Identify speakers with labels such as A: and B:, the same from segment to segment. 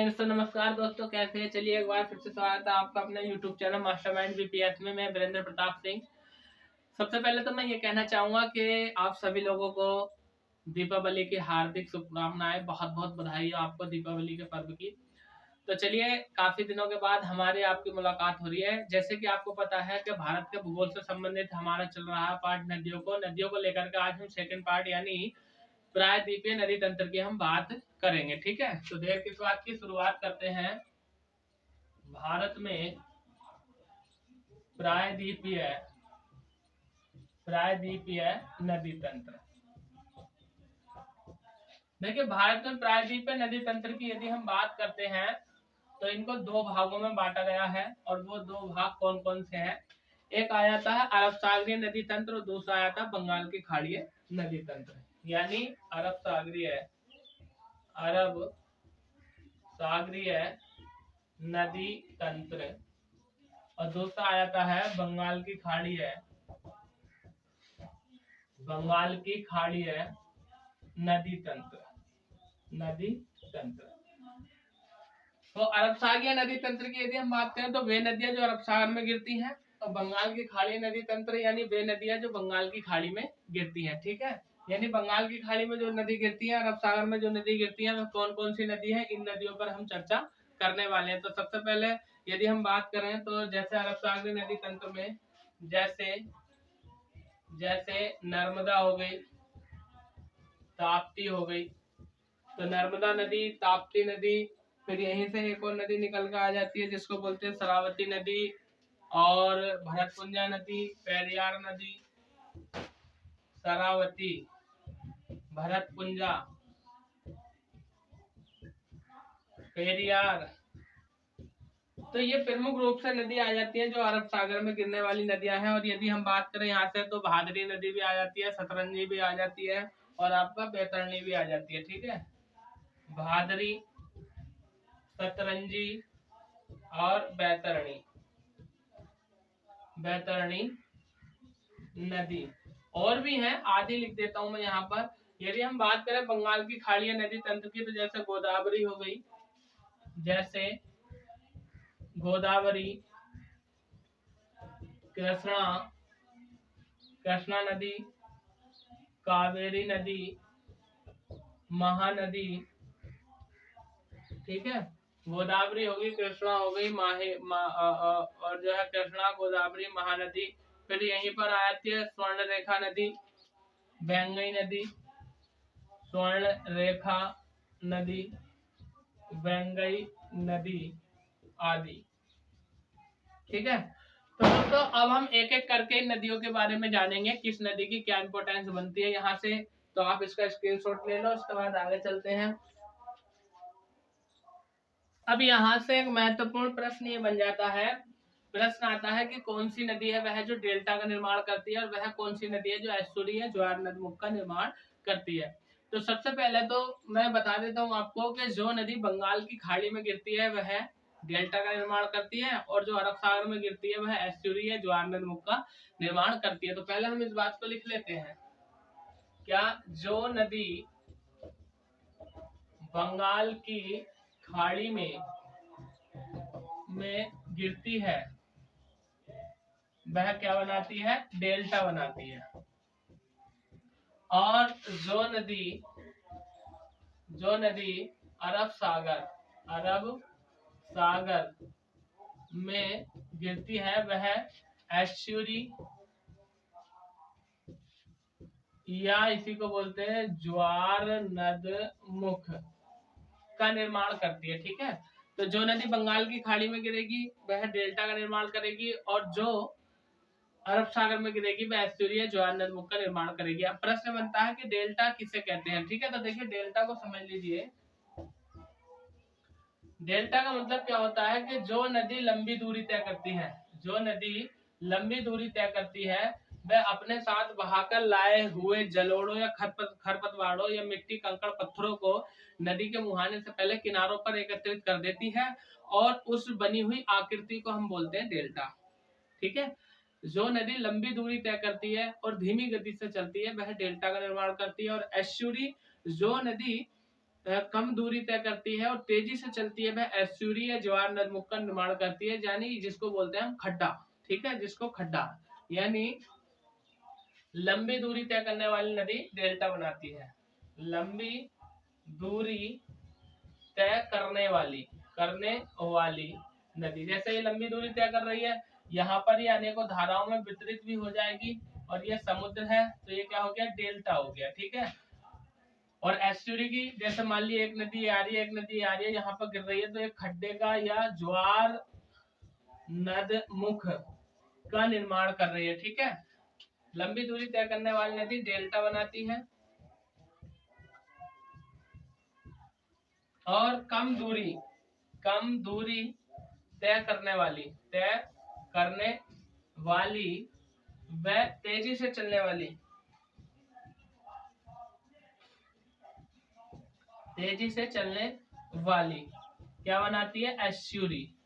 A: Friends, तो नमस्कार दोस्तों, कैसे हैं? चलिए एक बार फिर से स्वागत है आपका अपने यूट्यूब चैनल मास्टरमाइंड बीपीएस में। मैं वीरेंद्र प्रताप सिंह। सबसे पहले तो मैं ये कहना चाहूंगा कि आप सभी लोगों को दीपावली की हार्दिक शुभकामनाएं। बहुत बहुत बधाई हो आपको दीपावली के पर्व की। तो चलिए, काफी दिनों के बाद हमारी आपकी मुलाकात हो रही है। जैसे कि आपको पता है कि भारत के भूगोल से संबंधित हमारा चल रहा है पार्ट नदियों को लेकर के आज हम सेकंड पार्ट यानी प्रायद्वीपीय नदी तंत्र की हम बात करेंगे। ठीक है, तो देर किस बात की शुरुआत करते हैं। भारत में प्रायद्वीपीय प्रायद्वीपीय नदी तंत्र। देखिए, भारत में प्रायद्वीपीय नदी तंत्र की यदि हम बात करते हैं तो इनको दो भागों में बांटा गया है। और वो दो भाग कौन कौन से हैं? एक आ जाता है अरब सागरीय नदी तंत्र और दूसरा आ जाता है बंगाल की खाड़ीय नदी तंत्र। यानी अरब सागरीय नदी तंत्र और दूसरा आ जाता है बंगाल की खाड़ीय नदी तंत्र। तो अरब सागरीय नदी तंत्र की यदि हम बात करें तो वे नदियां जो अरब सागर में गिरती हैं, और बंगाल की खाड़ी नदी तंत्र यानी वे नदियां जो बंगाल की खाड़ी में गिरती हैं। ठीक है, यानी बंगाल की खाड़ी में जो नदी गिरती है, अरब सागर में जो नदी गिरती है, तो कौन कौन सी नदी है, इन नदियों पर हम चर्चा करने वाले हैं। तो सबसे पहले यदि हम बात करें तो जैसे अरब सागरीय नदी तंत्र में जैसे नर्मदा हो गई, ताप्ती हो गई। तो नर्मदा नदी, ताप्ती नदी, फिर यहीं से एक और नदी निकल कर आ जाती है जिसको बोलते हैं शरावती नदी, और भरतपुंजा नदी, पेरियार नदी, शरावती, भरतपुंजा, पेरियार। तो ये प्रमुख रूप से नदी आ जाती है जो अरब सागर में गिरने वाली नदियां हैं। और यदि हम बात करें यहाँ से तो भादरी नदी भी आ जाती है, सतरंजी भी आ जाती है, और आपका बैतरणी भी आ जाती है। ठीक है, भादरी, सतरंजी और बैतरणी नदी। और भी हैं, आदि लिख देता हूं मैं यहाँ पर। यदि हम बात करें बंगाल की खाड़ीय नदी तंत्र की तो जैसे गोदावरी हो गई, कृष्णा नदी, कावेरी नदी, महानदी। ठीक है, गोदावरी होगी, कृष्णा हो गई, और जो है कृष्णा, गोदावरी, महानदी। फिर यहीं पर आ जाती है स्वर्ण रेखा नदी, बैंगई नदी, स्वर्ण रेखा नदी, बैंगई नदी आदि। ठीक है, तो दोस्तों अब हम एक एक करके इन नदियों के बारे में जानेंगे, किस नदी की क्या इंपॉर्टेंस बनती है यहाँ से। तो आप इसका स्क्रीनशॉट ले लो, उसके बाद आगे चलते हैं। अब यहाँ से एक महत्वपूर्ण प्रश्न ये बन जाता है, प्रश्न आता है कि कौन सी नदी है वह जो डेल्टा का निर्माण करती है, और वह कौन सी नदी है जो एस्चुरी है, ज्वार नदमुख का निर्माण करती है। तो सबसे पहले तो मैं बता देता हूँ आपको कि जो नदी बंगाल की खाड़ी में गिरती है वह डेल्टा का निर्माण करती है, और जो अरब सागर में गिरती है वह एस्चुरी है, ज्वार नदमुख का निर्माण करती है। तो पहले हम इस बात को लिख लेते हैं, क्या जो नदी बंगाल की खाड़ी में गिरती है वह क्या बनाती है? डेल्टा बनाती है। और जो नदी अरब सागर में गिरती है वह एस्चुरी या इसी को बोलते हैं ज्वार नदमुख का निर्माण करती है। ठीक है, तो जो नदी बंगाल की खाड़ी में गिरेगी वह डेल्टा का निर्माण करेगी, और जो अरब सागर में गिरेगी वह एस्चुरी ज्वार नदमुख का निर्माण करेगी। अब प्रश्न बनता है कि डेल्टा किसे कहते हैं। ठीक है, तो देखिए डेल्टा को समझ लीजिए। डेल्टा का मतलब क्या होता है कि जो नदी लंबी दूरी तय करती है वह अपने साथ बहाकर लाए हुए जलोढ़ों या खरपतवारों या मिट्टी, कंकड़, पत्थरों को नदी के मुहाने से पहले किनारों पर एकत्रित कर देती है, और उस बनी हुई आकृति को हम बोलते हैं डेल्टा। ठीक है, जो नदी लंबी दूरी तय करती है और धीमी गति से चलती है वह डेल्टा का निर्माण करती है। और एस्चुरी जो नदी कम दूरी तय करती है और तेजी से चलती है वह एस्चुरी या ज्वार नदमुख का निर्माण करती है, यानी जिसको बोलते हैं हम खड्डा। ठीक है, जिसको खड्डा यानी लंबी दूरी तय करने वाली नदी डेल्टा बनाती है। लंबी दूरी तय करने वाली नदी, जैसे ये लंबी दूरी तय कर रही है, यहाँ पर ये अनेकों धाराओं में वितरित भी हो जाएगी और ये समुद्र है तो ये क्या हो गया, डेल्टा हो गया। ठीक है, और एस्चुरी की जैसे मान ली एक नदी आ रही है, एक नदी आ रही है, यहाँ पर गिर रही है तो एक खड्डे का या ज्वार नदमुख का निर्माण कर रही है। ठीक है, लंबी दूरी तय करने वाली नदी डेल्टा बनाती है और कम दूरी तय करने वाली व तेजी से चलने वाली क्या बनाती है, एस्चुरी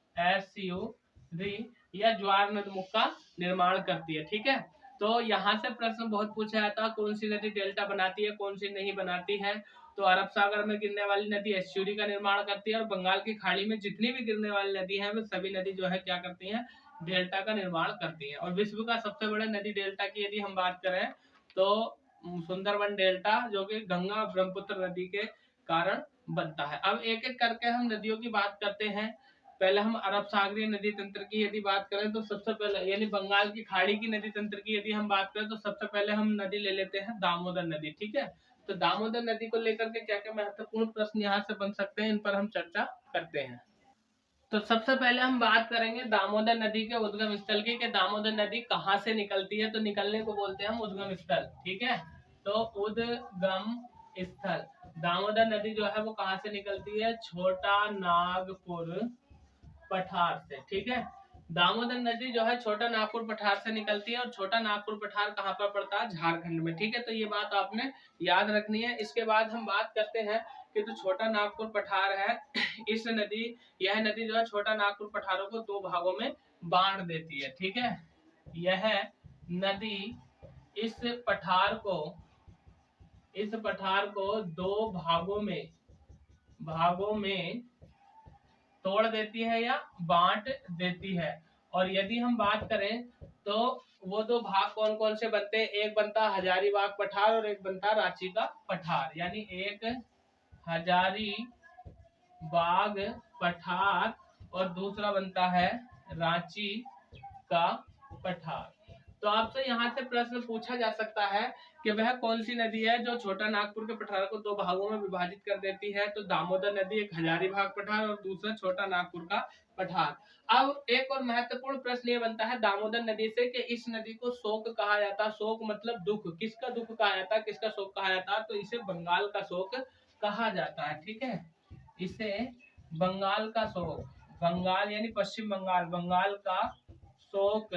A: या ज्वार नदमुख का निर्माण करती है। ठीक है, तो यहाँ से प्रश्न बहुत पूछा जाता है, कौन सी नदी डेल्टा बनाती है, कौन सी नहीं बनाती है। तो अरब सागर में गिरने वाली नदी एस्चुरी का निर्माण करती है और बंगाल की खाड़ी में जितनी भी गिरने वाली नदी है वो सभी नदी जो है क्या करती हैं, डेल्टा का निर्माण करती है। और विश्व का सबसे बड़ा नदी डेल्टा की यदि हम बात करें तो सुंदरबन डेल्टा, जो कि गंगा ब्रह्मपुत्र नदी के कारण बनता है। अब एक एक करके हम नदियों की बात करते हैं। पहले हम अरब सागरीय नदी तंत्र की यदि बात करें तो सबसे पहले, यानी बंगाल की खाड़ी की नदी तंत्र की यदि हम बात करें तो सबसे पहले हम नदी ले लेते हैं दामोदर नदी। ठीक है, तो दामोदर नदी को लेकर के क्या क्या महत्वपूर्ण प्रश्न यहाँ से बन सकते हैं, इन पर हम चर्चा करते हैं। तो सबसे पहले हम बात करेंगे दामोदर नदी के उद्गम स्थल की, कि दामोदर नदी कहाँ से निकलती है। तो निकलने को बोलते हैं हम उद्गम स्थल। ठीक है, तो उद्गम स्थल दामोदर नदी जो है वो कहाँ से निकलती है, छोटा नागपुर पठार से। ठीक है, दामोदर नदी जो है छोटा नागपुर पठार से निकलती है और छोटा नागपुर पठार कहाँ पर पड़ता है, झारखंड में। ठीक है, तो ये बात आपने याद रखनी है। इसके बाद हम बात करते हैं कि जो छोटा नागपुर पठार है यह नदी जो है छोटा नागपुर पठारों को दो भागों में बांट देती है। ठीक है, यह नदी इस पठार को दो भागों में तोड़ देती है या बांट देती है। और यदि हम बात करें तो वो दो भाग कौन कौन से बनते हैं, एक बनता हजारीबाग पठार और एक बनता रांची का पठार। यानी एक हजारीबाग पठार और दूसरा बनता है रांची का पठार। तो आपसे यहाँ से प्रश्न पूछा जा सकता है कि वह कौन सी नदी है जो छोटा नागपुर के पठार को दो भागों में विभाजित कर देती है। तो दामोदर नदी एक हजारीबाग पठार और दूसरा छोटा नागपुर का पठार। अब एक और महत्वपूर्ण प्रश्न ये बनता है दामोदर नदी से कि इस नदी को शोक कहा जाता है। शोक मतलब दुख, किसका दुख कहा जाता है, किसका शोक कहा जाता है, तो इसे बंगाल का शोक कहा जाता है। ठीक है, इसे बंगाल का शोक, बंगाल यानी पश्चिम बंगाल, बंगाल का शोक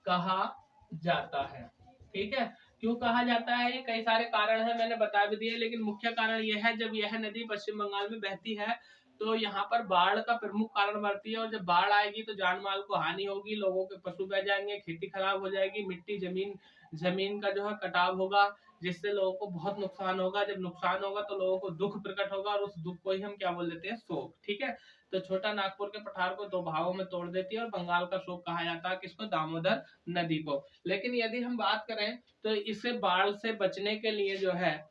A: कहा जाता है। ठीक है, क्यों कहा जाता है, ये कई सारे कारण हैं, मैंने बता भी दिए, लेकिन मुख्य कारण यह है जब यह नदी पश्चिम बंगाल में बहती है तो यहाँ पर बाढ़ का प्रमुख कारण बनती है। और जब बाढ़ आएगी तो जान माल को हानि होगी, लोगों के पशु बह जाएंगे, खेती खराब हो जाएगी, मिट्टी जमीन का जो है कटाव होगा, जिससे लोगों को बहुत नुकसान होगा। जब नुकसान होगा तो लोगों को दुख प्रकट होगा और उस दुख को ही हम क्या बोल देते हैं, शोक। ठीक है, तो छोटा नागपुर के पठार को दो भागों में तोड़ देती है और बंगाल का शोक कहा जाता है किसको, दामोदर नदी को। लेकिन यदि हम बात करें तो इसे बाढ़ से बचने के लिए जो है,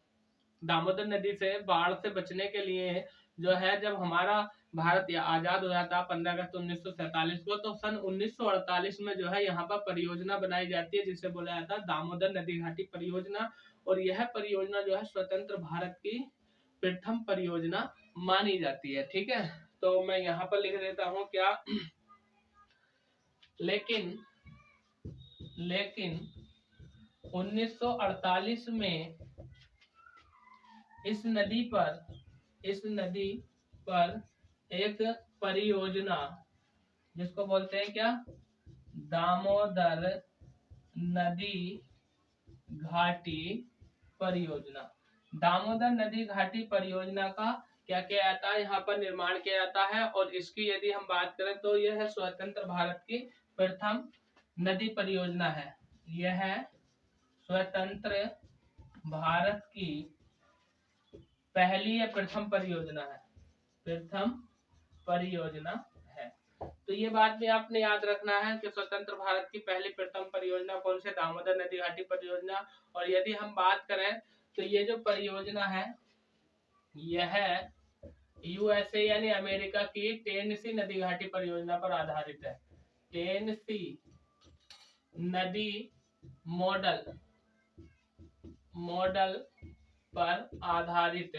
A: दामोदर नदी से बाढ़ से बचने के लिए जो है, जब हमारा भारत आजाद हो जाता 15 अगस्त 1947 को, तो सन 1948 में जो है यहाँ पर परियोजना बनाई जाती है जिसे बोला जाता है दामोदर नदी घाटी परियोजना। और यह परियोजना जो है स्वतंत्र भारत की प्रथम परियोजना मानी जाती है। ठीक है, तो मैं यहाँ पर लिख देता हूँ क्या, लेकिन 1948 में इस नदी पर एक परियोजना, जिसको बोलते हैं क्या, दामोदर नदी घाटी परियोजना। दामोदर नदी घाटी परियोजना का क्या किया जाता है, यहाँ पर निर्माण किया जाता है। और इसकी यदि हम बात करें तो यह स्वतंत्र भारत की प्रथम नदी परियोजना है। यह स्वतंत्र भारत की पहली या प्रथम परियोजना है, प्रथम परियोजना है। तो ये बात भी आपने याद रखना है कि स्वतंत्र भारत की पहली प्रथम परियोजना कौन सी, दामोदर नदी घाटी परियोजना। और यदि हम बात करें तो ये जो परियोजना है यह यूएसए यानी अमेरिका की टेनेसी नदी घाटी परियोजना पर आधारित है। टेनेसी नदी मॉडल पर आधारित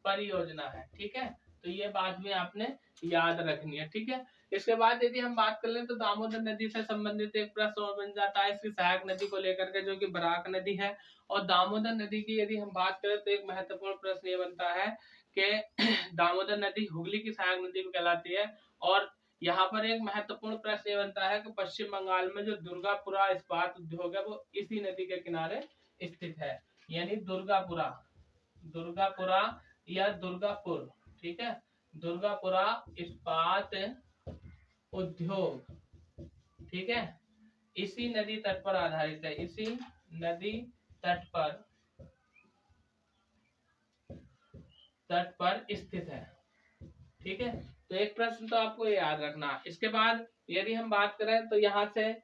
A: परियोजना है। ठीक है, तो ये बात भी आपने याद रखनी है। ठीक है, इसके बाद यदि हम बात कर लें तो दामोदर नदी से संबंधित एक प्रश्न और बन जाता है इसकी सहायक नदी को लेकर के, जो कि बराक नदी है। और दामोदर नदी की यदि हम बात करें तो एक महत्वपूर्ण प्रश्न ये बनता है कि दामोदर नदी हुगली की सहायक नदी भी कहलाती है। और यहाँ पर एक महत्वपूर्ण प्रश्न ये बनता है कि पश्चिम बंगाल में जो दुर्गापुरा इस्पात उद्योग है वो इसी नदी के किनारे स्थित है, यानी दुर्गापुरा या दुर्गापुर। ठीक है, दुर्गापुरा इस्पात उद्योग, ठीक है, इसी नदी तट पर आधारित है, इसी नदी तट पर स्थित है। ठीक है, तो एक प्रश्न तो आपको याद रखना। इसके बाद यदि हम बात करें तो यहाँ से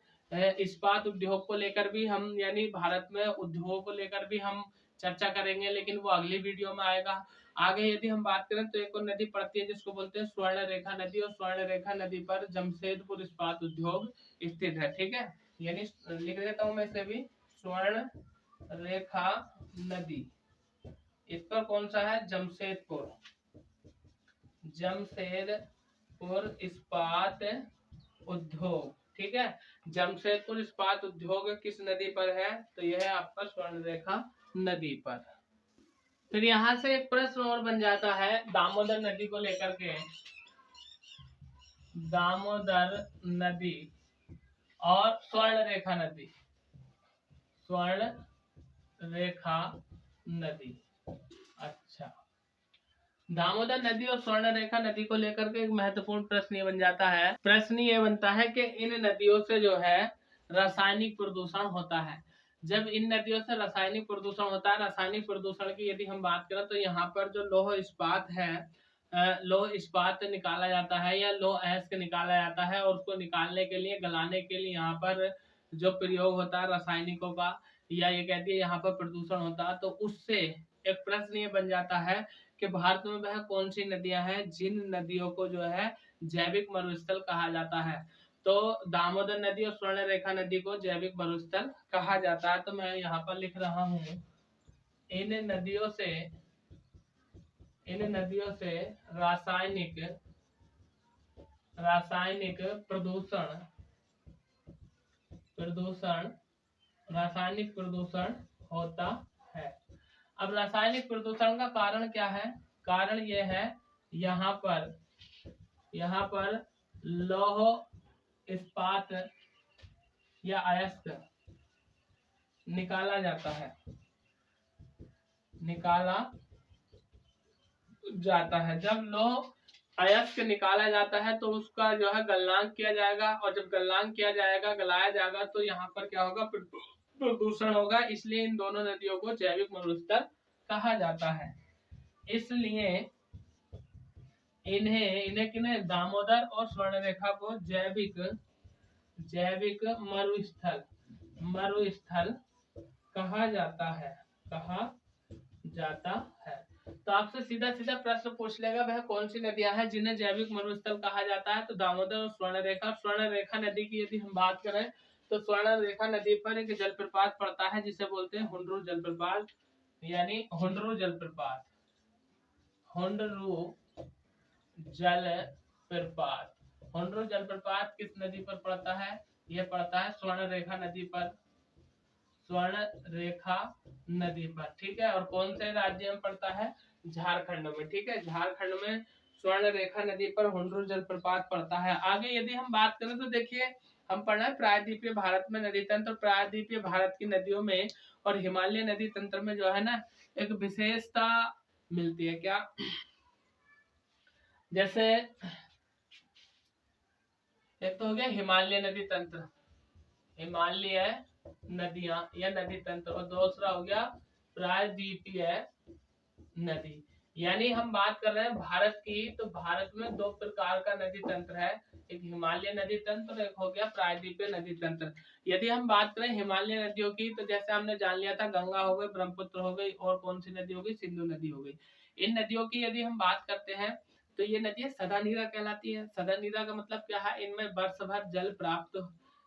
A: इस्पात उद्योग को लेकर भी हम, यानी भारत में उद्योगों को लेकर भी हम चर्चा करेंगे, लेकिन वो अगली वीडियो में आएगा। आगे यदि हम बात करें तो एक और नदी पड़ती है जिसको बोलते हैं स्वर्ण रेखा नदी, और स्वर्ण रेखा नदी पर जमशेदपुर इस्पात उद्योग स्थित है। ठीक है, यानी लिख देता हूँ मैं इसे भी, स्वर्ण रेखा नदी, इस पर कौन सा है, जमशेदपुर इस्पात उद्योग। ठीक है, जमशेदपुर इस्पात उद्योग किस नदी पर है, तो यह है आपका स्वर्ण रेखा नदी पर। फिर यहाँ से एक प्रश्न और बन जाता है दामोदर नदी को लेकर के, दामोदर नदी और स्वर्ण रेखा नदी। अच्छा, दामोदर नदी और स्वर्ण रेखा नदी को लेकर के एक महत्वपूर्ण प्रश्न ये बन जाता है, प्रश्न ये बनता है कि इन नदियों से जो है रासायनिक प्रदूषण होता है। जब इन नदियों से रासायनिक प्रदूषण होता है, रासायनिक प्रदूषण की यदि हम बात करें तो यहाँ पर जो लौह इस्पात है, लौह इस्पात निकाला जाता है या लौह अयस्क निकाला जाता है, और उसको निकालने के लिए, गलाने के लिए यहाँ पर जो प्रयोग होता है रासायनिकों का, या ये कहती है यहाँ पर प्रदूषण होता है, तो उससे एक प्रश्न ये बन जाता है कि भारत में वह कौन सी नदियां हैं जिन नदियों को जो है जैविक मरुस्थल कहा जाता है। तो दामोदर नदी और स्वर्ण रेखा नदी को जैविक मरुस्थल कहा जाता है। तो मैं यहाँ पर लिख रहा हूँ, इन नदियों से रासायनिक प्रदूषण होता है। अब रासायनिक प्रदूषण का कारण क्या है, कारण यह है यहाँ पर लौह इस्पात या अयस्क निकाला जाता है। जब लौह अयस्क निकाला जाता है तो उसका जो है गलनांक किया जाएगा, और जब गलनांक किया जाएगा, गलाया जाएगा, तो यहाँ पर क्या होगा, प्रदूषण होगा। इसलिए इन दोनों नदियों को जैविक मरुस्थल कहा जाता है। इसलिए इन्हें किन्हें, दामोदर और स्वर्ण रेखा को जैविक मरुस्थल कहा जाता है। तो आपसे सीधा प्रश्न पूछ लेगा, वह कौन सी नदियां हैं जिन्हें जैविक मरुस्थल कहा जाता है, तो दामोदर और स्वर्ण रेखा नदी की यदि हम बात करें तो स्वर्ण रेखा नदी पर एक जलप्रपात पड़ता है जिसे बोलते हैं हुंडरू जलप्रपात, यानी हुंडरू जलप्रपात हुंडरू जलप्रपात किस नदी पर पड़ता है, यह पड़ता है स्वर्ण रेखा नदी पर। ठीक है, और कौन से राज्य में पड़ता है, झारखंड में। ठीक है, झारखंड में स्वर्ण रेखा नदी पर हुंडरू जलप्रपात पड़ता है। आगे यदि हम बात करें तो देखिए, हम पढ़ा है प्रायद्वीपीय भारत में नदी तंत्र। प्रायद्वीपीय भारत की नदियों में और हिमालय नदी तंत्र में जो है ना एक विशेषता मिलती है। क्या, जैसे एक तो हो गया हिमालय नदी तंत्र, हिमालय नदियां या नदी तंत्र, और दूसरा हो गया प्रायद्वीपीय नदी। यानी हम बात कर रहे हैं भारत की, तो भारत में दो प्रकार का नदी तंत्र है, एक हिमालय नदी तंत्र और एक हो गया प्रायद्वीपीय नदी तंत्र। यदि हम बात करें हिमालय नदियों की, तो जैसे हमने जान लिया था गंगा हो गई, ब्रह्मपुत्र हो गई, और कौन सी नदी हो गई, सिंधु नदी हो गई। इन नदियों की यदि हम बात करते हैं तो ये नदियां सदा नीरा कहलाती है। सदा नीरा का मतलब क्या है, इनमें वर्ष भर जल प्राप्त,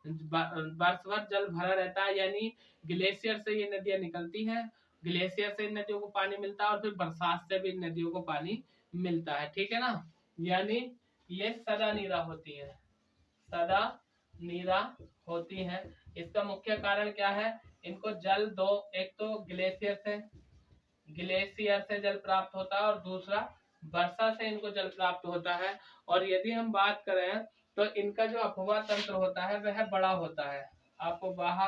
A: वर्ष भर जल भरा रहता है, यानी ग्लेशियर से ये नदियां निकलती हैं, ग्लेशियर से इन नदियों को पानी मिलता है, और फिर बरसात से भी इन नदियों को पानी मिलता है, ठीक है ना। यानी ये सदा नीरा होती है, सदा नीरा होती है। इसका मुख्य कारण क्या है, इनको जल दो, एक तो ग्लेशियर से जल प्राप्त होता है, और दूसरा वर्षा से इनको जल प्राप्त होता है। और यदि हम बात करें तो इनका जो अफवाह तंत्र होता है वह बड़ा होता है। अफवाह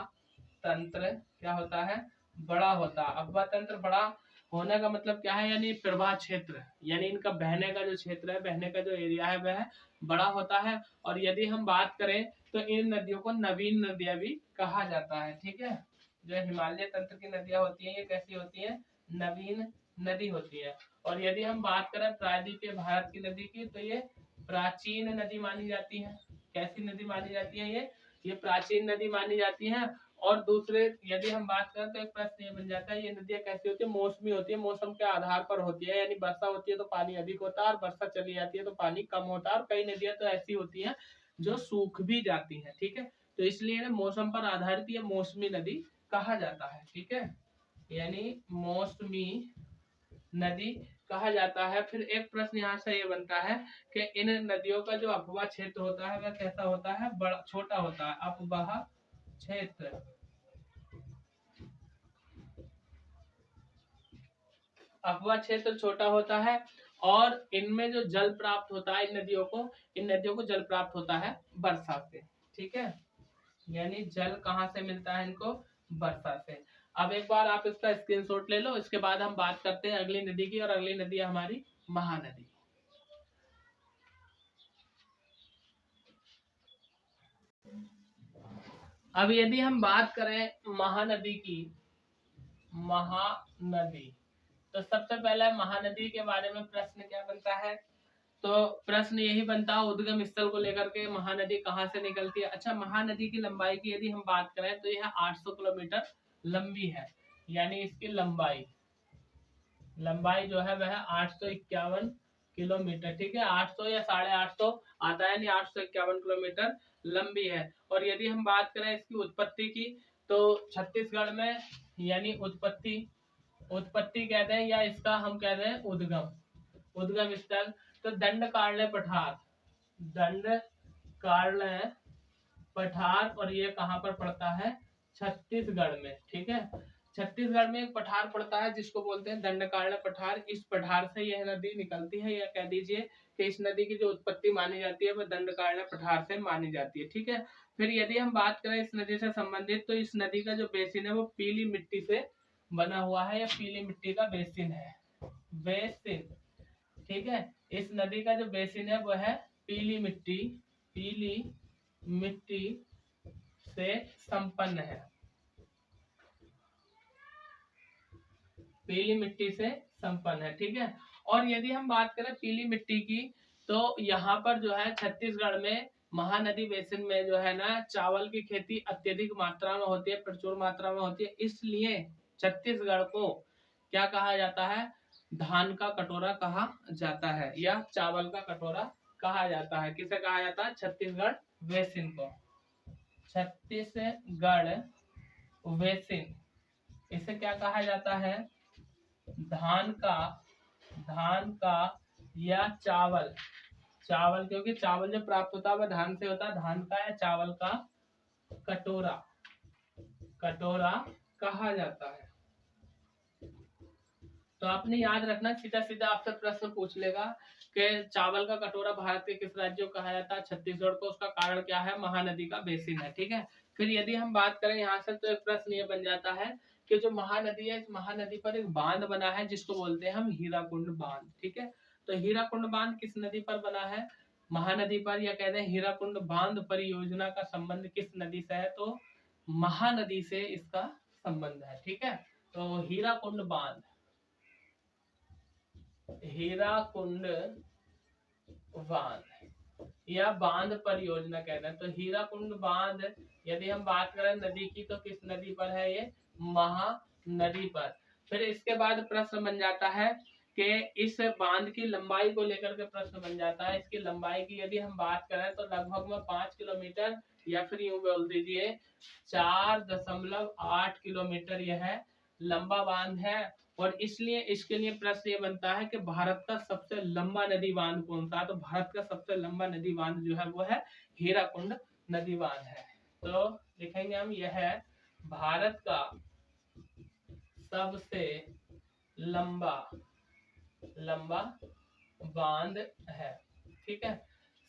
A: तंत्र क्या होता है, बड़ा होता है। अफवाह तंत्र बड़ा होने का मतलब क्या है, यानी प्रवाह क्षेत्र, यानी इनका बहने का जो क्षेत्र है, बहने का जो एरिया है वह बड़ा होता है। और यदि हम बात करें तो इन नदियों को नवीन नदियां भी कहा जाता है, ठीक है। जो हिमालय तंत्र की नदियां होती हैं ये कैसी होती है, नवीन नदी होती है। और यदि हम बात करें प्रायद्वीपीय भारत की नदी की, तो ये प्राचीन नदी मानी जाती है। कैसी नदी मानी जाती है, ये प्राचीन नदी मानी जाती है। और दूसरे यदि हम बात करें तो एक प्रश्न ये बन जाता है, ये नदियां कैसी होती है, मौसमी होती है, मौसम के आधार पर होती है। यानी वर्षा होती है तो पानी अधिक होता है, और वर्षा चली जाती है तो पानी कम होता है। और कई नदियां तो ऐसी होती हैं जो सूख भी जाती हैं, ठीक है। तो इसलिए ना मौसम पर आधारित ये मौसमी नदी कहा जाता है, ठीक है, यानी मौसमी नदी कहा जाता है। फिर एक प्रश्न यहाँ से ये बनता है कि इन नदियों का जो अफवाह क्षेत्र होता है वह कैसा होता है, बड़ा छोटा होता है। अफवाह क्षेत्र, अफवाह क्षेत्र छोटा होता है। और इनमें जो जल प्राप्त होता है, इन नदियों को जल प्राप्त होता है वर्षा से, ठीक है। यानी जल कहाँ से मिलता है इनको, वर्षा से। अब एक बार आप इसका स्क्रीनशॉट ले लो, इसके बाद हम बात करते हैं अगली नदी की, और अगली नदी है हमारी महानदी। अब यदि हम बात करें महानदी की, महानदी, तो सबसे पहले महानदी के बारे में प्रश्न क्या बनता है, तो प्रश्न यही बनता है उद्गम स्थल को लेकर के, महानदी कहाँ से निकलती है। अच्छा, महानदी की लंबाई की यदि हम बात करें तो यह 800 किलोमीटर लंबी है। यानी इसकी लंबाई जो है वह 851 किलोमीटर, ठीक है। 800 या 850 आता है, यानी 851 किलोमीटर लंबी है। और यदि हम बात करें इसकी उत्पत्ति की, तो छत्तीसगढ़ में, यानी उत्पत्ति कहते हैं, या इसका हम कहते हैं उद्गम स्थल, तो दंडकारण्य पठार, और ये कहाँ पर पड़ता है, छत्तीसगढ़ में, ठीक है। छत्तीसगढ़ में एक पठार पड़ता है जिसको बोलते हैं दंडकारण्य पठार। इस पठार से यह नदी निकलती है, या कह दीजिए कि इस नदी की जो उत्पत्ति मानी जाती है वह दंडकारण्य पठार से मानी जाती है, ठीक है। फिर यदि हम बात करें इस नदी से संबंधित, तो इस नदी का जो बेसिन है वो पीली मिट्टी से बना हुआ है, या पीली मिट्टी का बेसिन है, ठीक है। इस नदी का जो बेसिन है वह है पीली मिट्टी से संपन्न है, पीली मिट्टी से संपन्न है, ठीक है। और यदि हम बात करें पीली मिट्टी की, तो यहाँ पर जो है छत्तीसगढ़ में महानदी बेसिन में जो है ना, चावल की खेती अत्यधिक मात्रा में होती है, प्रचुर मात्रा में होती है। इसलिए छत्तीसगढ़ को क्या कहा जाता है, धान का कटोरा कहा जाता है, या चावल का कटोरा कहा जाता है। किसे कहा जाता है, छत्तीसगढ़ बेसिन को, छत्तीसगढ़ बेसिन, इसे क्या कहा जाता है, धान का या चावल, क्योंकि चावल जो प्राप्त होता है वह धान से होता है, धान का या चावल का कटोरा कहा जाता है। तो आपने याद रखना, सीधा सीधा आपसे प्रश्न पूछ लेगा कि चावल का कटोरा भारत के किस राज्य को कहा जाता है, छत्तीसगढ़ को। उसका कारण क्या है, महानदी का बेसिन है, ठीक है। फिर यदि हम बात करें यहाँ से, तो एक प्रश्न ये बन जाता है कि जो महानदी है, इस महानदी पर एक बांध बना है जिसको बोलते हैं हम हीराकुंड बांध, ठीक है। तो हीराकुंड बांध किस नदी पर बना है, महानदी पर, या कहते हैं हीराकुंड बांध परियोजना का संबंध किस नदी से है, तो महानदी से इसका संबंध है, ठीक है। तो हीराकुंड बांध, हीराकुंड बांध या बांध परियोजना कहना है। तो हीराकुंड बांध यदि हम बात करें नदी की तो किस नदी पर है ये, महानदी पर। फिर इसके बाद प्रश्न बन जाता है कि इस बांध की लंबाई को लेकर के प्रश्न बन जाता है। इसकी लंबाई की यदि हम बात करें तो लगभग में 5 किलोमीटर या फिर यूं बोल दीजिए 4.8 किलोमीटर यह लंबा बांध है। और इसलिए इसके लिए प्रश्न ये बनता है कि भारत का सबसे लंबा नदी बांध कौन सा है। तो भारत का सबसे लंबा नदी बांध जो है वो है हीराकुंड नदी बांध है। तो लिखेंगे हम यह है भारत का सबसे लंबा बांध है। ठीक है,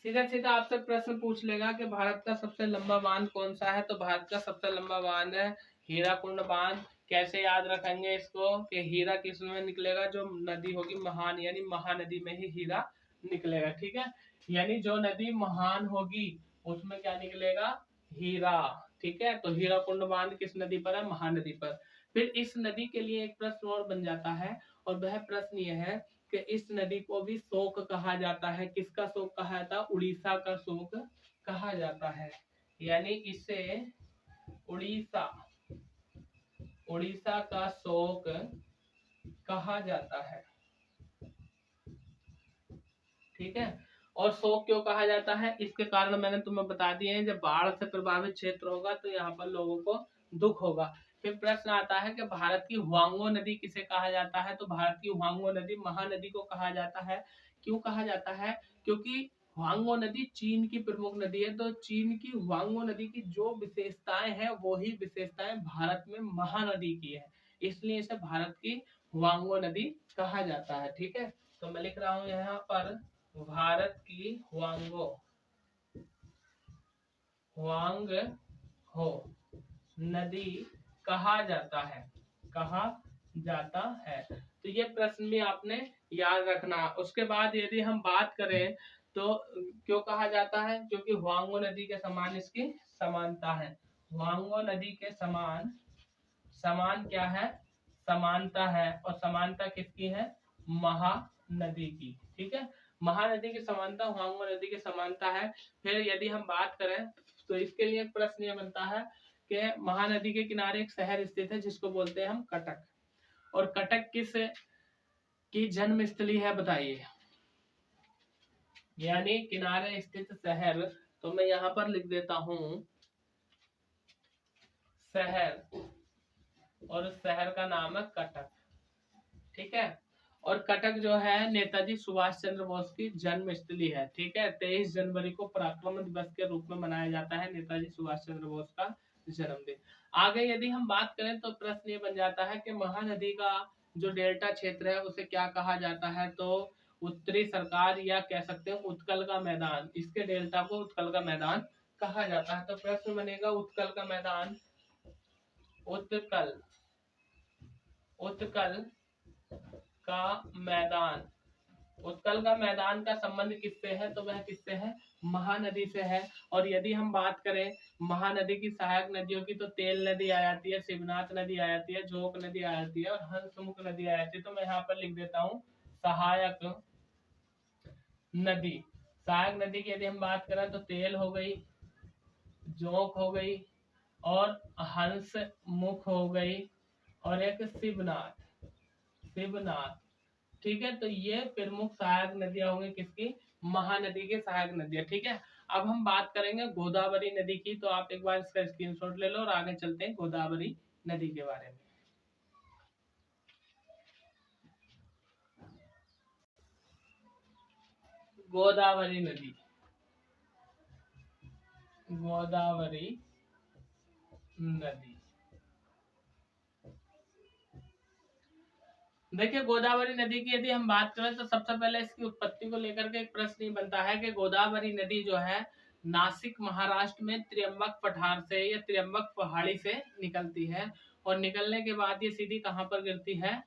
A: सीधा सीधा आपसे प्रश्न पूछ लेगा कि भारत का सबसे लंबा बांध कौन सा है। तो भारत का सबसे लंबा बांध है हीराकुंड बांध। कैसे याद रखेंगे इसको कि हीरा किस में निकलेगा, जो नदी होगी महान, यानी महानदी में ही हीरा निकलेगा। ठीक है, यानी जो नदी महान होगी उसमें क्या निकलेगा, हीरा। ठीक है, तो हीराकुंड बांध किस नदी पर है, महानदी पर। फिर इस नदी के लिए एक प्रश्न और बन जाता है, और वह प्रश्न यह है कि इस नदी को भी शोक कहा जाता है। किसका शोक कहा जाता है, उड़ीसा का शोक कहा जाता है। यानी इसे उड़ीसा का शोक कहा जाता है। ठीक है, और शोक क्यों कहा जाता है, इसके कारण मैंने तुम्हें बता दिए हैं। जब बाढ़ से प्रभावित क्षेत्र होगा तो यहाँ पर लोगों को दुख होगा। फिर प्रश्न आता है कि भारत की हुआंगो नदी किसे कहा जाता है। तो भारत की हुआंगो नदी महानदी को कहा जाता है। क्यों कहा जाता है, क्योंकि हुआंगो नदी चीन की प्रमुख नदी है। तो चीन की हुआंगो नदी की जो विशेषताएं हैं वही विशेषताएं भारत में महानदी की है, इसलिए इसे भारत की हुआंगो नदी कहा जाता है। ठीक है, तो मैं लिख रहा हूँ यहाँ पर भारत की हुआंगो नदी कहा जाता है। तो ये प्रश्न भी आपने याद रखना। उसके बाद यदि हम बात करें तो क्यों कहा जाता है, क्योंकि हुआंगो नदी के समान इसकी समानता है। हुआंगो नदी के समान क्या है, समानता है। और समानता किसकी है, महानदी की। ठीक है, महानदी की समानता हुआंगो नदी की समानता है। फिर यदि हम बात करें तो इसके लिए प्रश्न ये बनता है कि महानदी के किनारे एक शहर स्थित है जिसको बोलते हैं हम कटक। और कटक किस की जन्म स्थली है बताइए, यानी किनारे स्थित शहर। तो मैं यहाँ पर लिख देता हूं शहर, और उस शहर का नाम है कटक। ठीक है, और कटक जो है नेताजी सुभाष चंद्र बोस की जन्म स्थली है। ठीक है, 23 जनवरी को पराक्रम दिवस के रूप में मनाया जाता है नेताजी सुभाष चंद्र बोस का जन्मदिन। आगे यदि हम बात करें तो प्रश्न ये बन जाता है कि महानदी का जो डेल्टा क्षेत्र है उसे क्या कहा जाता है। तो उत्तरी सरकार या कह सकते हैं उत्कल का मैदान, इसके डेल्टा को उत्कल का मैदान कहा जाता है। तो प्रश्न बनेगा उत्कल का मैदान, उत्कल का मैदान का संबंध किससे है, तो वह किससे है, महानदी से है। और यदि हम बात करें महानदी की सहायक नदियों की तो तेल नदी आ जाती है, शिवनाथ नदी आ जाती है, झोंक नदी आ जाती है और हंसमुख नदी आ जाती है। तो मैं यहाँ पर लिख देता हूँ सहायक नदी। सहायक नदी की यदि हम बात करें तो तेल हो गई, जोंक हो गई और हंसमुख हो गई और एक शिवनाथ। ठीक है, तो ये प्रमुख सहायक नदियां होंगी किसकी, महानदी की सहायक नदियां। ठीक है, अब हम बात करेंगे गोदावरी नदी की। तो आप एक बार इसका स्क्रीनशॉट ले लो और आगे चलते हैं गोदावरी नदी के बारे में। गोदावरी नदी देखिए, गोदावरी नदी की यदि हम बात करें तो सबसे पहले इसकी उत्पत्ति को लेकर के एक प्रश्न बनता है कि गोदावरी नदी जो है नासिक महाराष्ट्र में त्र्यंबक पठार से या त्र्यंबक पहाड़ी से निकलती है। और निकलने के बाद ये सीधी कहां पर गिरती है,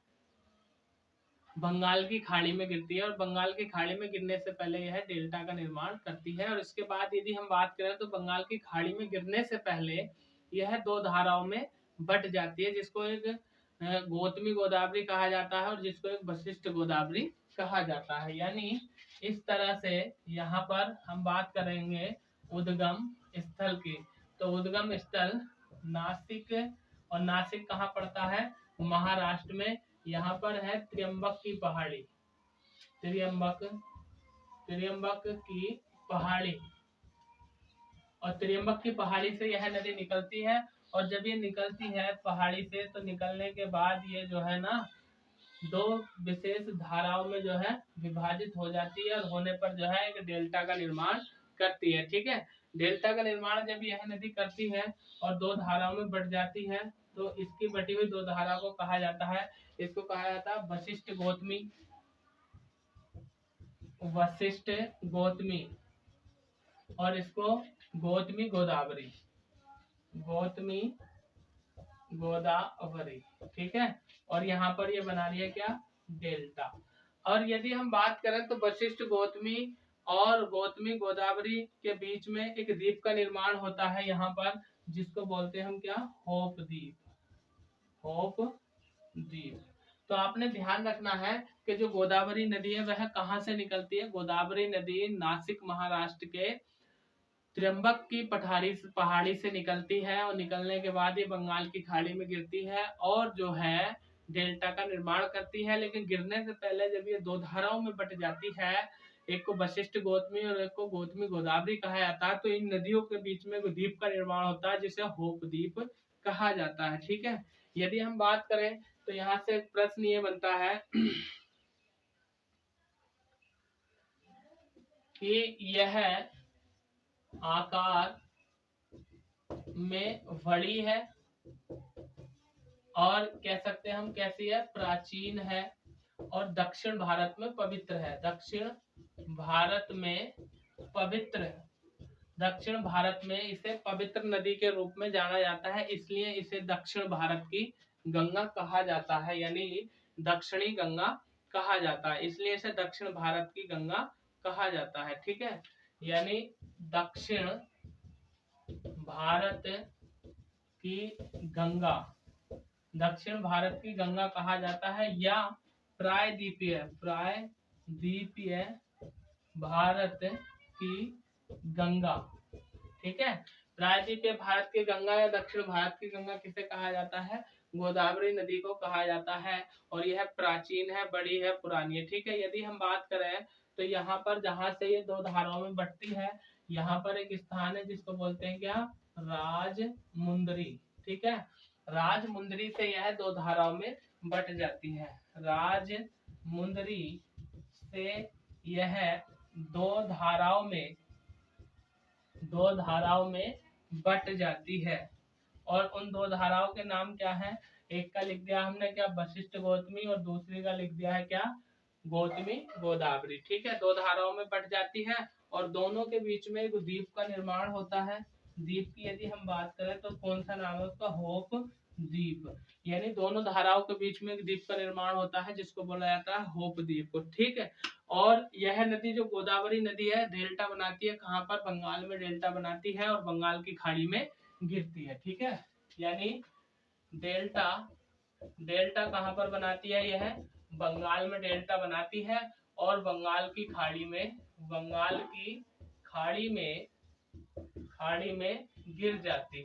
A: बंगाल की खाड़ी में गिरती है। और बंगाल की खाड़ी में गिरने से पहले यह डेल्टा का निर्माण करती है। और इसके बाद यदि हम बात करें तो बंगाल की खाड़ी में गिरने से पहले यह दो धाराओं में बट जाती है, जिसको एक गौतमी गोदावरी कहा जाता है और जिसको एक वशिष्ठ गोदावरी कहा जाता है। यानी इस तरह से यहाँ पर हम बात करेंगे उद्गम स्थल की। तो उद्गम स्थल नासिक, और नासिक कहाँ पड़ता है? महाराष्ट्र में। यहाँ पर है त्र्यंबक की पहाड़ी, त्र्यंबक की पहाड़ी, और त्र्यंबक की पहाड़ी से यह नदी निकलती है। और जब ये निकलती है पहाड़ी से, तो निकलने के बाद ये जो है ना दो विशेष धाराओं में जो है विभाजित हो जाती है, और होने पर जो है एक डेल्टा का निर्माण करती है। ठीक है, डेल्टा का निर्माण जब यह नदी करती है और दो धाराओं में बट जाती है, तो इसकी बटी हुई दो धारा को कहा जाता है, इसको कहा जाता है वशिष्ठ गौतमी, वशिष्ठ गौतमी, और इसको गौतमी गोदावरी, गौतमी गोदावरी। ठीक है, और यहाँ पर ये बना रही है क्या? डेल्टा। और यदि हम बात करें तो वशिष्ठ गौतमी और गौतमी गोदावरी के बीच में एक द्वीप का निर्माण होता है यहाँ पर, जिसको बोलते हैं हम क्या? होप द्वीप, होप द्वीप। तो आपने ध्यान रखना है कि जो गोदावरी नदी है वह कहाँ से निकलती है? गोदावरी नदी नासिक महाराष्ट्र के त्र्यंबक की पहाड़ी से निकलती है, और निकलने के बाद ये बंगाल की खाड़ी में गिरती है और जो है डेल्टा का निर्माण करती है। लेकिन गिरने से पहले जब ये दो धाराओं में बट जाती है, एक को वशिष्ठ गौतमी और एक को गौतमी गोदावरी कहा जाता है, तो इन नदियों के बीच में द्वीप का निर्माण होता है जिसे होप द्वीप कहा जाता है। ठीक है, यदि हम बात करें तो यहाँ से एक प्रश्न ये बनता है कि यह आकार में बड़ी है, और कह सकते हैं हम कैसी है? प्राचीन है, और दक्षिण भारत में पवित्र है, दक्षिण भारत में पवित्र है। दक्षिण भारत में इसे पवित्र नदी के रूप में जाना जाता है, इसलिए इसे दक्षिण भारत की गंगा कहा जाता है, यानी दक्षिणी गंगा कहा जाता है, इसलिए इसे दक्षिण भारत की गंगा कहा जाता है। ठीक है, यानी दक्षिण भारत की गंगा, दक्षिण भारत की गंगा कहा जाता है, या प्रायद्वीपीय भारत की गंगा। ठीक है, प्रायद्वीपीय भारत की गंगा या दक्षिण भारत की गंगा किसे कहा जाता है? गोदावरी नदी को कहा जाता है, और यह प्राचीन है, बड़ी है, पुरानी है। ठीक है, यदि हम बात करें तो यहाँ पर जहाँ से ये दो धाराओं में बढ़ती है, यहाँ पर एक स्थान है जिसको बोलते हैं क्या? राजमुंदरी। ठीक है, राजमुंदरी से यह दो धाराओं में बट जाती है, राजमुंदरी से यह दो धाराओं में बट जाती है, और उन दो धाराओं के नाम क्या है? एक का लिख दिया हमने क्या? वशिष्ठ गौतमी, और दूसरी का लिख दिया है क्या? गौतमी गोदावरी। ठीक है, दो धाराओं में बट जाती है, और दोनों के बीच में एक द्वीप का निर्माण होता है। द्वीप की यदि हम बात करें तो कौन सा नाम है उसका? होप द्वीप। यानी दोनों धाराओं के बीच में एक द्वीप का निर्माण होता है जिसको बोला जाता है होप द्वीप। ठीक है, और यह नदी जो गोदावरी नदी है डेल्टा बनाती है, कहाँ पर? बंगाल में डेल्टा बनाती है और बंगाल की खाड़ी में गिरती है। ठीक है, यानी डेल्टा कहाँ पर बनाती है? यह बंगाल में डेल्टा बनाती है, और बंगाल की खाड़ी में गिर जाती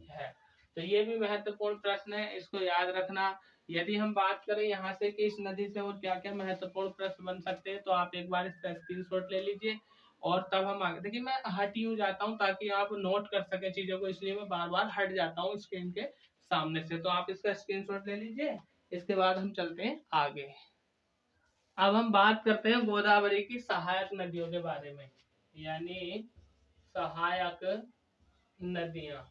A: है। तो ये भी महत्वपूर्ण प्रश्न है, इसको याद रखना। यदि हम बात करें यहाँ से कि इस नदी से और क्या क्या महत्वपूर्ण प्रश्न बन सकते हैं, तो आप एक बार इसका स्क्रीनशॉट ले लीजिए, और तब हम आगे। देखिए मैं हट यूं जाता हूँ ताकि आप नोट कर सके चीजों को, इसलिए मैं बार बार हट जाता हूँ स्क्रीन के सामने से। तो आप इसका स्क्रीनशॉट ले लीजिए, इसके बाद हम चलते हैं आगे। अब हम बात करते हैं गोदावरी की सहायक नदियों के बारे में, यानी सहायक नदियां।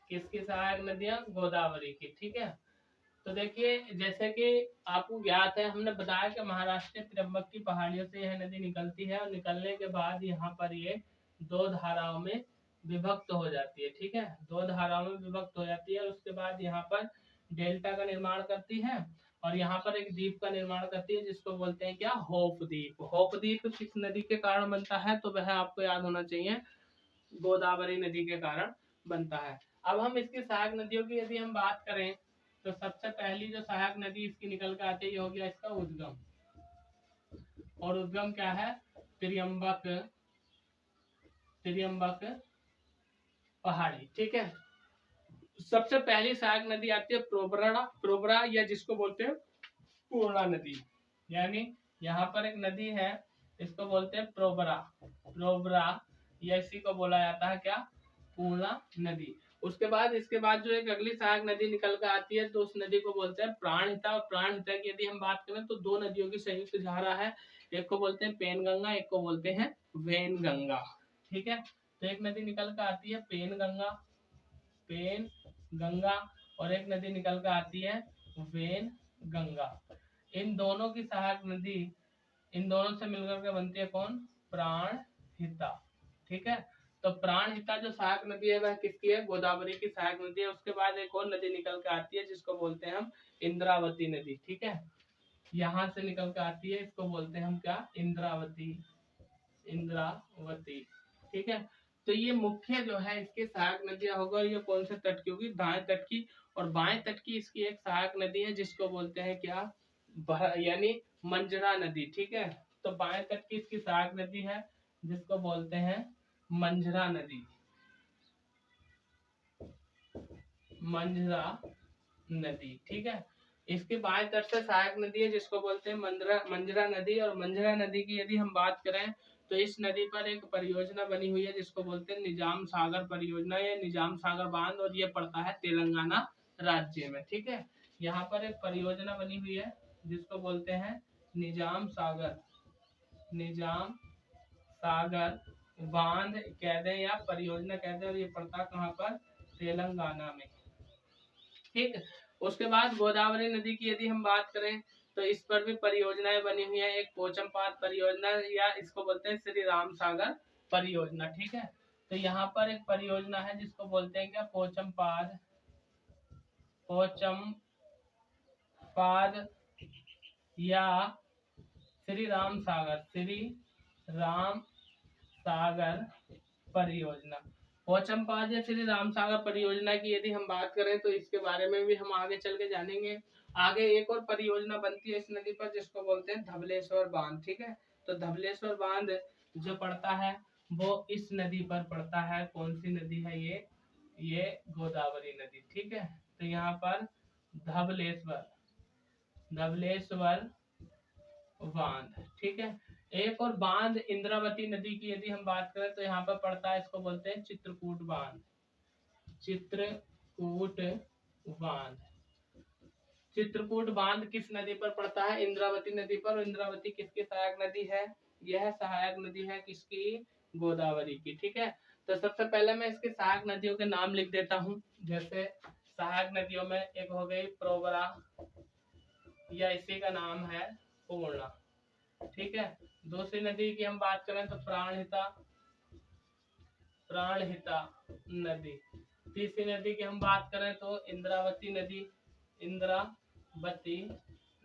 A: किसकी सहायक नदियां? गोदावरी की। ठीक है, तो देखिए जैसे कि आपको ज्ञात है, हमने बताया कि महाराष्ट्र के त्र्यंबक की पहाड़ियों से यह नदी निकलती है, और निकलने के बाद यहाँ पर ये दो धाराओं में विभक्त हो जाती है। ठीक है, दो धाराओं में विभक्त हो जाती है, और उसके बाद यहाँ पर डेल्टा का निर्माण करती है, और यहाँ पर एक द्वीप का निर्माण करती है जिसको बोलते हैं क्या? होप द्वीप। होप द्वीप किस नदी के कारण बनता है? तो वह आपको याद होना चाहिए, गोदावरी नदी के कारण बनता है। अब हम इसकी सहायक नदियों की यदि हम बात करें तो सबसे पहली जो सहायक नदी इसकी निकल कर आती है ये हो गया इसका उद्गम। और उद्गम क्या है? त्र्यंबक पहाड़ी। ठीक है, सबसे पहली सहायक नदी आती है प्रोबरा या जिसको बोलते हैं पूर्णा नदी। यानी यहाँ पर एक नदी है, इसको बोलते हैं प्रोबरा या इसी को बोला जाता है क्या? पूर्णा नदी। इसके बाद जो एक अगली सहायक नदी निकल कर आती है तो उस नदी को बोलते हैं प्राणहिता। और प्राणहिता की यदि हम बात करें तो दो नदियों की संयुक्त धारा है, एक को बोलते हैं पेनगंगा, एक को बोलते हैं वैनगंगा। ठीक है, तो एक नदी निकल कर आती है पेनगंगा और एक नदी निकल कर आती है वैनगंगा। इन दोनों की सहायक नदी, इन दोनों से मिलकर के बनती है कौन? प्राणहिता। ठीक है, तो प्राणहिता जो सहायक नदी है वह किसकी है? गोदावरी की सहायक नदी है। उसके बाद एक और नदी निकल के आती है जिसको बोलते हैं हम इंद्रावती नदी। ठीक है, यहाँ से निकल के आती है, इसको बोलते हैं हम क्या? इंद्रावती। ठीक है, तो ये मुख्य जो है इसकी सहायक नदियां होगा। ये कौन से तट की होगी? दाएं तट की। और बाएं तट की इसकी एक सहायक नदी है जिसको बोलते हैं क्या? यानी मंजरा नदी। ठीक है, तो बाएं तट की इसकी सहायक नदी है जिसको बोलते हैं मंजरा नदी। ठीक है, इसके बाएं तट से सहायक नदी है जिसको बोलते हैं मंजरा नदी। और मंजरा नदी की यदि हम बात करें तो इस नदी पर एक परियोजना बनी हुई है जिसको बोलते हैं निजाम सागर परियोजना या निजाम सागर बांध। और ये पड़ता है तेलंगाना राज्य में। ठीक है, यहाँ पर एक परियोजना बनी हुई है जिसको बोलते हैं निजाम सागर बांध कह दें या परियोजना कह दें। और ये पड़ता कहाँ पर? तेलंगाना में। ठीक, उसके बाद गोदावरी नदी की यदि हम बात करें तो इस पर भी परियोजनाएं बनी हुई है। एक पोचमपाद परियोजना या इसको बोलते हैं श्री राम सागर परियोजना। ठीक है, तो यहाँ पर एक परियोजना है जिसको बोलते हैं क्या? पोचमपाद या श्री राम सागर परियोजना। पोचमपाद या श्री राम सागर परियोजना की यदि हम बात करें तो इसके बारे में भी हम आगे चल के जानेंगे। आगे एक और परियोजना बनती है इस नदी पर जिसको बोलते हैं धबलेश्वर बांध। ठीक है, तो धबलेश्वर बांध जो पड़ता है वो इस नदी पर पड़ता है। कौन सी नदी है ये गोदावरी नदी। ठीक है, तो यहाँ पर धबलेश्वर बांध। ठीक है, एक और बांध इंद्रावती नदी की यदि हम बात करें तो यहाँ पर पड़ता है, इसको बोलते हैं चित्रकूट बांध किस नदी पर पड़ता है? इंद्रावती नदी पर। इंद्रावती किसकी सहायक नदी है? यह सहायक नदी है किसकी? गोदावरी की। ठीक है, तो सबसे पहले मैं इसकी सहायक नदियों के नाम लिख देता हूँ। जैसे सहायक नदियों में एक हो गई प्रोबरा या इसी का नाम है पूर्णा। ठीक है, दूसरी नदी की हम बात करें तो प्राणहिता नदी। तीसरी नदी की हम बात करें तो इंद्रावती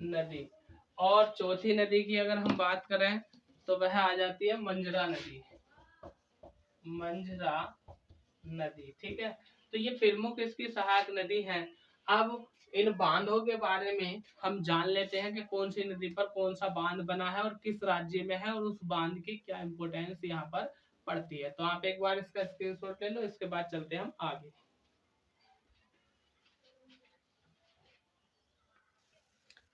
A: नदी। और चौथी नदी की अगर हम बात करें तो वह आ जाती है मंजरा नदी। ठीक है, तो ये प्रमुख इसकी सहायक नदी है। अब इन बांधों के बारे में हम जान लेते हैं कि कौन सी नदी पर कौन सा बांध बना है और किस राज्य में है और उस बांध की क्या इम्पोर्टेंस यहाँ पर पड़ती है। तो आप एक बार इसका स्क्रीनशॉट ले लो, इसके बाद चलते हैं हम आगे।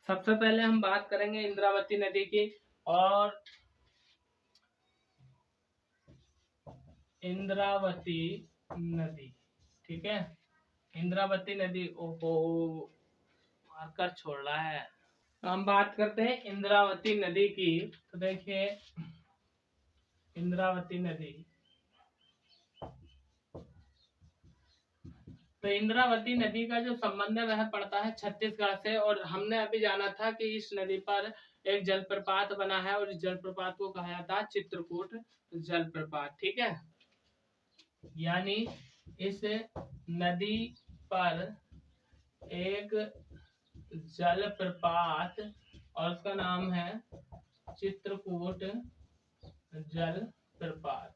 A: सबसे पहले हम बात करेंगे इंद्रावती नदी की। और इंद्रावती नदी, ठीक है, इंद्रावती नदी, ओहो मार्कर छोड़ रहा है। हम बात करते हैं इंद्रावती नदी की। तो देखिए इंद्रावती नदी, तो इंद्रावती नदी का जो संबंध है वह पड़ता है छत्तीसगढ़ से। और हमने अभी जाना था कि इस नदी पर एक जलप्रपात बना है और इस जलप्रपात को कहा जाता है चित्रकूट जलप्रपात। ठीक है, यानी इस नदी पर एक जलप्रपात और उसका नाम है चित्रकूट जलप्रपात।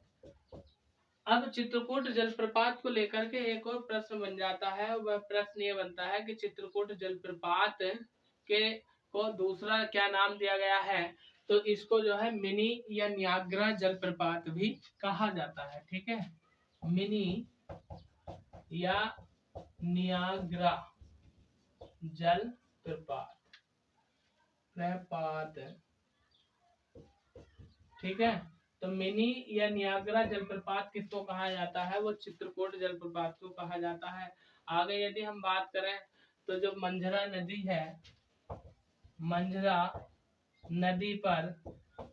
A: अब चित्रकूट जलप्रपात को लेकर के एक और प्रश्न बन जाता है। वह प्रश्न ये बनता है कि चित्रकूट जलप्रपात के को दूसरा क्या नाम दिया गया है, तो इसको जो है मिनी या न्याग्रा जलप्रपात भी कहा जाता है। ठीक है, मिनी या नियाग्रा जल प्रपात। ठीक है, तो मिनी या नियाग्रा जलप्रपात किसको कहा जाता है, वो चित्रकूट जलप्रपात को कहा जाता है। आगे यदि हम बात करें तो जो मंझरा नदी है, मंझरा नदी पर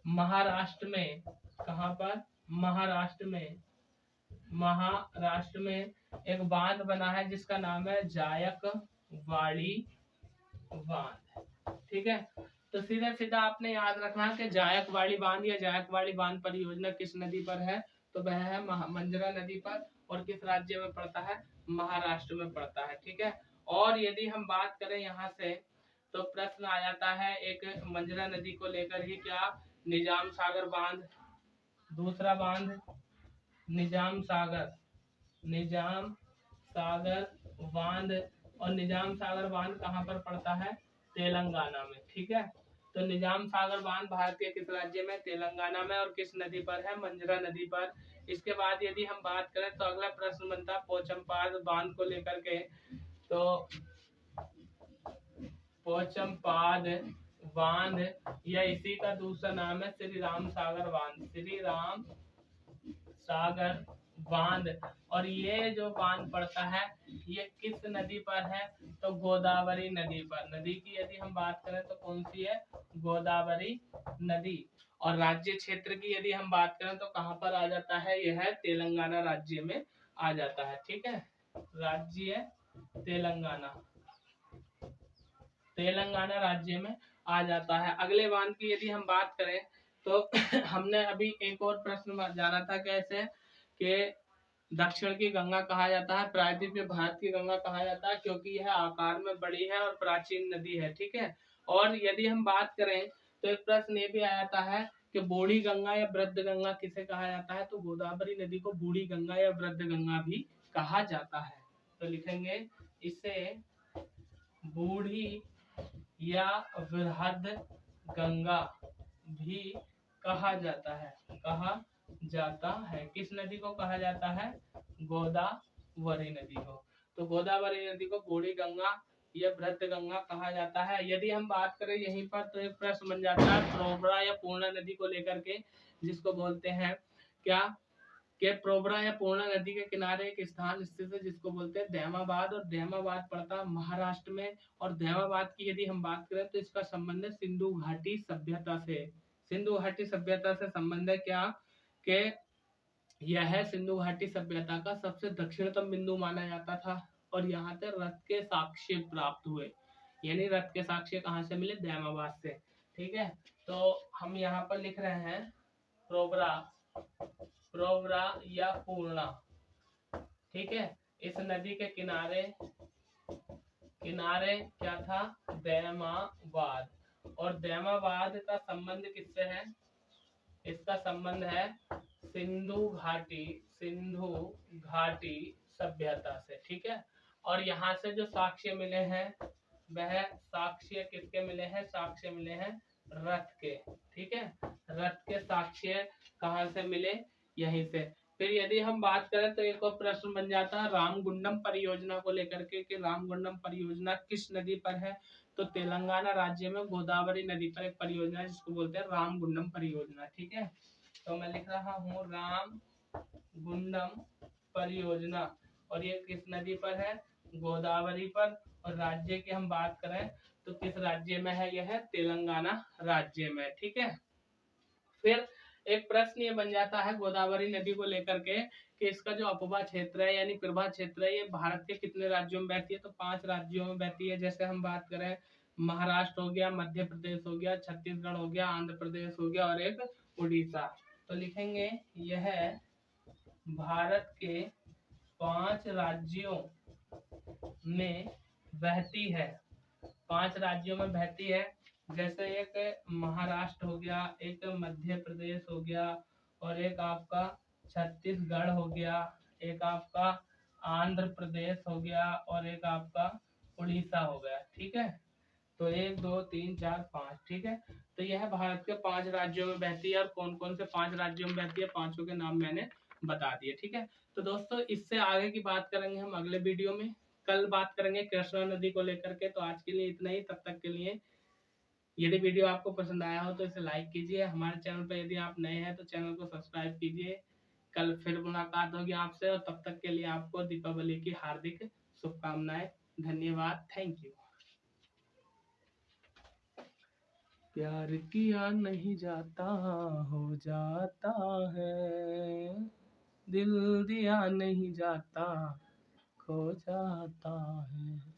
A: महाराष्ट्र में, कहां पर, महाराष्ट्र में एक बांध बना है जिसका नाम है जायकवाड़ी बांध। ठीक है, तो सीधा सीधा आपने याद रखना कि जायकवाड़ी बांध या जायकवाड़ी बांध परियोजना किस नदी पर है, तो वह है मंजरा नदी पर, और किस राज्य में पड़ता है, महाराष्ट्र में पड़ता है। ठीक है, और यदि हम बात करें यहाँ से तो प्रश्न आ जाता है एक मंजरा नदी को लेकर ही, क्या, निजाम सागर बांध, दूसरा बांध निजाम सागर बांध, और निजाम सागर बांध कहाँ पर पड़ता है, तेलंगाना में। ठीक है, तो निजाम सागर बांध भारत के किस राज्य में, तेलंगाना में, और किस नदी पर है, मंजरा नदी पर। इसके बाद यदि हम बात करें तो अगला प्रश्न बनता है पोचमपाद बांध को लेकर के, तो पोचमपाद बांध या इसी का दूसरा नाम है श्री राम सागर बांध, श्री राम सागर बांध। और ये जो बांध पड़ता है ये किस नदी पर है, तो गोदावरी नदी पर। नदी की यदि हम बात करें तो कौन सी है, गोदावरी नदी। और राज्य क्षेत्र की यदि हम बात करें तो कहाँ पर आ जाता है, यह है तेलंगाना राज्य में आ जाता है। ठीक है, राज्य तेलंगाना राज्य में आ जाता है। अगले बांध की यदि हम बात करें तो हमने अभी एक और प्रश्न जाना था कैसे, कि दक्षिण की गंगा कहा जाता है, प्रायद्वीप में भारत की गंगा कहा जाता है क्योंकि यह आकार में बड़ी है और प्राचीन नदी है। ठीक है, और यदि हम बात करें तो एक प्रश्न ये भी आ जाता है कि बूढ़ी गंगा या वृद्ध गंगा किसे कहा जाता है, तो गोदावरी नदी को बूढ़ी गंगा या वृद्ध गंगा भी कहा जाता है। तो लिखेंगे इसे बूढ़ी या वृहद गंगा भी कहा जाता है। किस नदी को कहा जाता है, गोदावरी नदी को। तो गोदावरी नदी को बूढ़ी गंगा या वृहद गंगा कहा जाता है। यदि हम बात करें यहीं पर तो एक प्रश्न बन जाता है प्रोबरा या पूर्णा नदी को लेकर के, जिसको बोलते हैं क्या, के प्रोबरा या पूर्णा नदी के किनारे एक स्थान स्थित है जिसको बोलते हैं दहमाबाद, और दहमाबाद पड़ता है महाराष्ट्र में। और दहमाबाद की यदि हम बात करें तो इसका संबंध है सिंधु घाटी सभ्यता से। सिंधु घाटी सभ्यता से संबंध है क्या, के यह सिंधु घाटी सभ्यता का सबसे दक्षिणतम बिंदु माना जाता था, और यहाँ से रथ के साक्ष्य प्राप्त हुए। यानी रथ के साक्ष्य कहाँ से मिले, दहमाबाद से। ठीक है, तो हम यहाँ पर लिख रहे हैं प्रोबरा या पूर्णा। ठीक है, इस नदी के किनारे क्या था, दहमाबाद। और दहमाबाद का संबंध किससे है, इसका संबंध है सिंधु घाटी सभ्यता से। ठीक है, और यहाँ से जो साक्ष्य मिले हैं वह साक्ष्य किसके मिले हैं, साक्ष्य मिले हैं रथ के। ठीक है, रथ के साक्ष्य कहाँ से मिले, यहीं से। फिर यदि हम बात करें तो एक और प्रश्न बन जाता है रामगुंडम परियोजना को लेकर के, कि रामगुंडम परियोजना किस नदी पर है, तो तेलंगाना राज्य में गोदावरी नदी पर एक परियोजना है जिसको बोलते हैं रामगुंडम परियोजना। ठीक है, तो मैं लिख रहा हूँ रामगुंडम परियोजना, और ये किस नदी पर है, गोदावरी पर। और राज्य की हम बात करें तो किस राज्य में है, यह है तेलंगाना राज्य में। ठीक है, फिर एक प्रश्न ये बन जाता है गोदावरी नदी को लेकर के कि इसका जो अपवा क्षेत्र है यानी प्रभा क्षेत्र है, ये भारत के कितने राज्यों में बहती है, तो 5 राज्यों में बहती है। जैसे हम बात करें महाराष्ट्र हो गया, मध्य प्रदेश हो गया, छत्तीसगढ़ हो गया, आंध्र प्रदेश हो गया, और एक उड़ीसा। तो लिखेंगे यह भारत के 5 राज्यों में बहती है, 5 राज्यों में बहती है। जैसे एक महाराष्ट्र हो गया, एक मध्य प्रदेश हो गया, और एक आपका छत्तीसगढ़ हो गया, एक आपका आंध्र प्रदेश हो गया और एक आपका उड़ीसा हो गया। ठीक है, तो 1 2 3 4 5। ठीक है, तो यह भारत के 5 राज्यों में बहती है। और कौन कौन से 5 राज्यों में बहती है, पांचों के नाम मैंने बता दिए। ठीक है, तो दोस्तों इससे आगे की बात करेंगे हम अगले वीडियो में। कल बात करेंगे कृष्णा नदी को लेकर के। तो आज के लिए इतना ही, तब तक के लिए यदि वीडियो आपको पसंद आया हो तो इसे लाइक कीजिए। हमारे चैनल पर यदि आप नए हैं तो चैनल को सब्सक्राइब कीजिए। कल फिर मुलाकात होगी आपसे, और तब तक के लिए आपको दीपावली की हार्दिक शुभकामनाएं। धन्यवाद, थैंक यू। प्यार किया नहीं जाता, हो जाता है। दिल दिया नहीं जाता, खो जाता है।